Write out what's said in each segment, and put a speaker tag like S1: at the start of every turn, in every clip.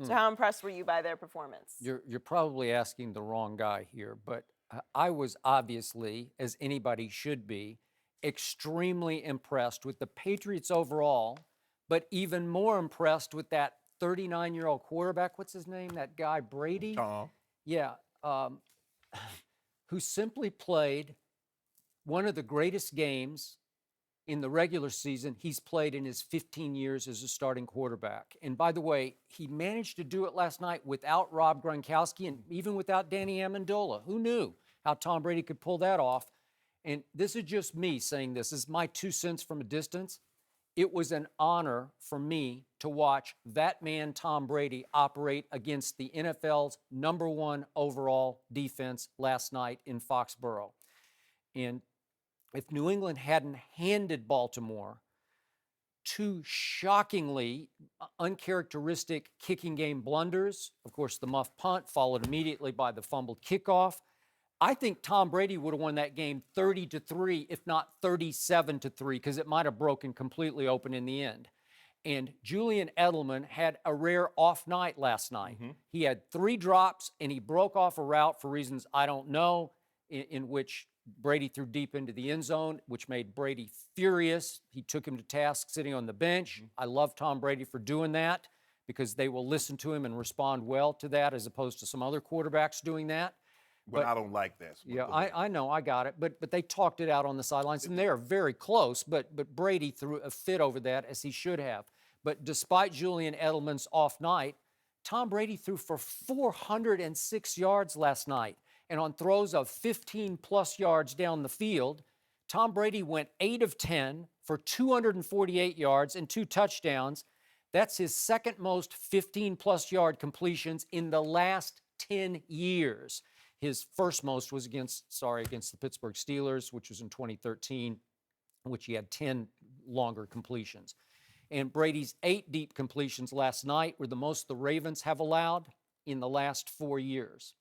S1: So how impressed were you by their performance?
S2: You're probably asking the wrong guy here, but I was obviously, as anybody should be, extremely impressed with the Patriots overall, but even more impressed with that 39-year-old quarterback. What's his name? That guy Brady?
S3: Tom.
S2: Yeah, who simply played one of the greatest games in the regular season he's played in his 15 years as a starting quarterback. And by the way, he managed to do it last night without Rob Gronkowski and even without Danny Amendola. Who knew how Tom Brady could pull that off? And this is just me saying this. This is my 2 cents from a distance. It was an honor for me to watch that man, Tom Brady, operate against the NFL's #1 overall defense last night in Foxborough. And if New England hadn't handed Baltimore 2 shockingly uncharacteristic kicking game blunders, of course, the muff punt followed immediately by the fumbled kickoff, I think Tom Brady would have won that game 30-3, if not 37-3, because it might have broken completely open in the end. And Julian Edelman had a rare off night last night. He had 3 drops, and he broke off a route for reasons I don't know, in which Brady threw deep into the end zone, which made Brady furious. He took him to task sitting on the bench. I love Tom Brady for doing that because they will listen to him and respond well to that as opposed to some other quarterbacks doing that.
S3: But I don't like that.
S2: Yeah, I know, I got it. But they talked it out on the sidelines, and they're very close. But Brady threw a fit over that, as he should have. But despite Julian Edelman's off night, Tom Brady threw for 406 yards last night. And on throws of 15-plus yards down the field, Tom Brady went 8 of 10 for 248 yards and 2 touchdowns. That's his second most 15-plus yard completions in the last 10 years. His first most was against the Pittsburgh Steelers, which was in 2013, in which he had 10 longer completions. And Brady's 8 deep completions last night were the most the Ravens have allowed in the last 4 years.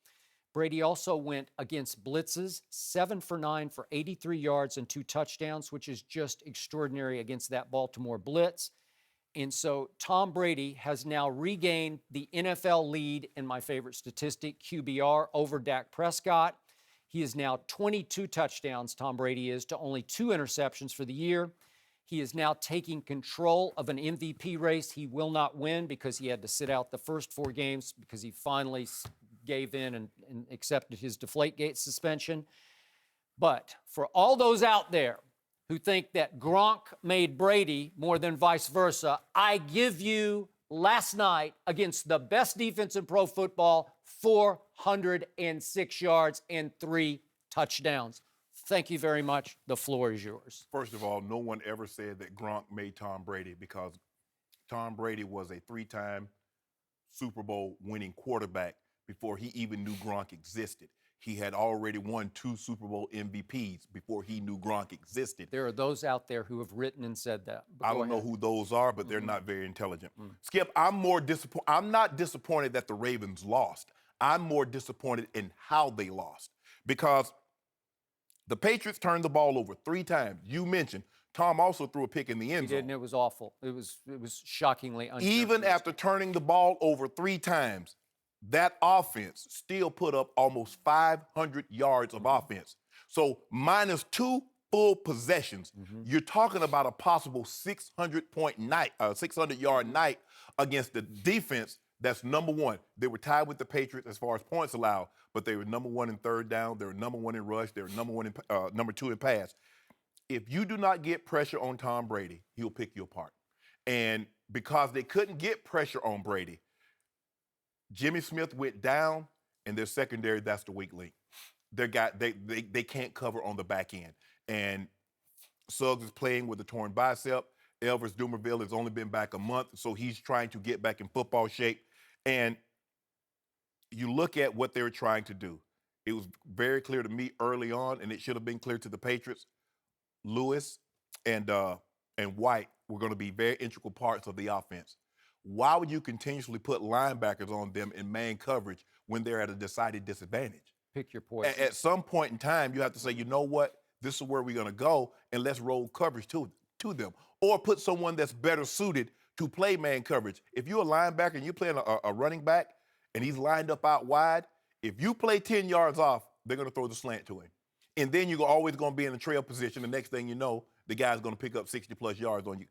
S2: Brady also went against blitzes, 7 for 9 for 83 yards and 2 touchdowns, which is just extraordinary against that Baltimore blitz. And so Tom Brady has now regained the NFL lead in my favorite statistic, QBR, over Dak Prescott. He is now 22 touchdowns, Tom Brady is, to only 2 interceptions for the year. He is now taking control of an MVP race he will not win because he had to sit out the first 4 games because he finally gave in and accepted his Deflategate suspension. But for all those out there who think that Gronk made Brady more than vice versa, I give you last night against the best defense in pro football, 406 yards and 3 touchdowns. Thank you very much. The floor is yours.
S3: First of all, no one ever said that Gronk made Tom Brady because Tom Brady was a 3-time Super Bowl winning quarterback before he even knew Gronk existed. He had already won 2 Super Bowl MVPs before he knew Gronk existed.
S2: There are those out there who have written and said that.
S3: I don't know who those are, but they're not very intelligent. Skip, I'm not disappointed that the Ravens lost. I'm more disappointed in how they lost because the Patriots turned the ball over 3 times. You mentioned Tom also threw a pick in the end zone.
S2: He did, and it was awful. It was shockingly uncharacteristic.
S3: Even after turning the ball over 3 times, that offense still put up almost 500 yards of offense. So minus 2 full possessions, you're talking about a possible 600-yard night against the defense that's #1. They were tied with the Patriots as far as points allowed, but they were #1 in third down. They were #1 in rush. They were #2 in pass. If you do not get pressure on Tom Brady, he'll pick you apart. And because they couldn't get pressure on Brady, Jimmy Smith went down, and their secondary, that's the weak link. They can't cover on the back end. And Suggs is playing with a torn bicep. Elvis Dumerville has only been back a month, so he's trying to get back in football shape. And you look at what they were trying to do. It was very clear to me early on, and it should have been clear to the Patriots. Lewis and White were going to be very integral parts of the offense. Why would you continuously put linebackers on them in man coverage when they're at a decided disadvantage?
S2: Pick your poison.
S3: At some point in time, you have to say, you know what? This is where we're going to go, and let's roll coverage to them. Or put someone that's better suited to play man coverage. If you're a linebacker and you're playing a running back and he's lined up out wide, if you play 10 yards off, they're going to throw the slant to him. And then you're always going to be in a trail position. The next thing you know, the guy's going to pick up 60-plus yards on you.